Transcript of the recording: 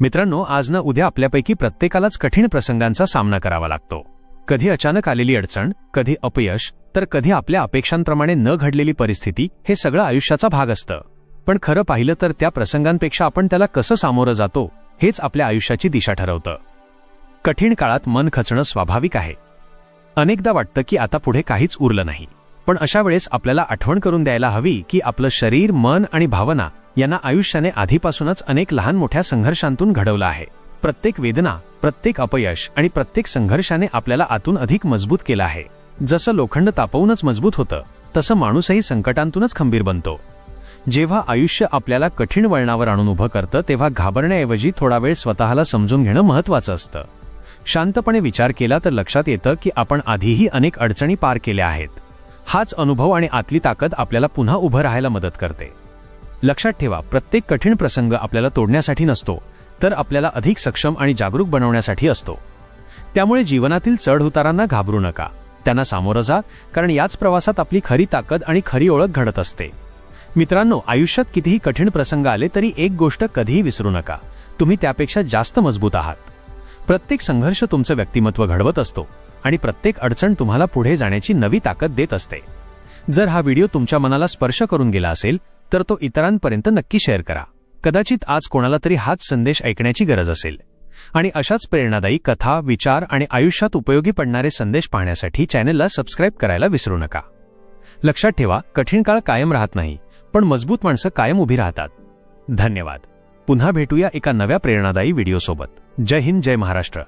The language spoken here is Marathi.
मित्रांनो, आज ना उद्या आपल्यापैकी प्रत्येकालाच कठीण प्रसंगांचा सामना करावा लागतो। कधी अचानक आलेली अडचण, कधी अपयश, तर कधी आपल्या अपेक्षांप्रमाणे न घडलेली परिस्थिती, हे सगळं आयुष्याचा भाग असतं। पण खरं पाहिलं तर त्या प्रसंगांपेक्षा आपण त्याला कसं सामोरं जातो हेच आपल्या आयुष्याची दिशा ठरवतं। कठीण काळात मन खचणं स्वाभाविक आहे। अनेकदा वाटतं की आता पुढे काहीच उरलं नाही, पण अशा वेळेस आपल्याला आठवण करून द्यायला हवी की आपलं शरीर, मन आणि भावना यांना आयुष्याने आधीपासूनच अनेक लहान मोठ्या संघर्षांतून घडवलं आहे। प्रत्येक वेदना, प्रत्येक अपयश आणि प्रत्येक संघर्षाने आपल्याला आतून अधिक मजबूत केलं आहे। जसं लोखंड तापवूनच मजबूत होतं, तसं माणूसही संकटांतूनच खंबीर बनतो। जेव्हा आयुष्य आपल्याला कठीण वळणावर आणून उभं करतं, तेव्हा घाबरण्याऐवजी थोडा वेळ स्वतःला समजून घेणं महत्त्वाचं असतं। शांतपणे विचार केला तर लक्षात येतं की आपण आधीही अनेक अडचणी पार केल्या आहेत। हाच अनुभव आणि आतली ताकद आपल्याला पुन्हा उभं राहायला मदत करते। लक्षात ठेवा, प्रत्येक कठीण प्रसंग आपल्याला तोडण्यासाठी नसतो, तर आपल्याला अधिक सक्षम आणि जागरूक बनवण्यासाठी असतो। त्यामुळे जीवनातील चढउतारांना घाबरू नका, त्यांना सामोरं जा, कारण याच प्रवासात आपली खरी ताकद आणि खरी ओळख घडत असते। मित्रांनो, आयुष्यात कितीही कठीण प्रसंग आले तरी एक गोष्ट कधीही विसरू नका, तुम्ही त्यापेक्षा जास्त मजबूत आहात। प्रत्येक संघर्ष तुमचं व्यक्तिमत्व घडवत असतो आणि प्रत्येक अडचण तुम्हाला पुढे जाण्याची नवी ताकद देत असते। जर हा व्हिडिओ तुमच्या मनाला स्पर्श करून गेला असेल तर तो इतरांपर्यंत नक्की शेअर करा। कदाचित आज कोणाला तरी हाच संदेश ऐकण्याची गरज असेल। आणि अशाच प्रेरणादायी कथा, विचार आणि आयुष्यात उपयोगी पडणारे संदेश पाहण्यासाठी चॅनलला सबस्क्राइब करायला विसरू नका। लक्षात ठेवा, कठीण काळ कायम राहत नाही, पण मजबूत माणसं कायम उभी राहतात। धन्यवाद। पुन्हा भेटूया एका नव्या प्रेरणादायी व्हिडिओसोबत। जय हिंद, जय महाराष्ट्र।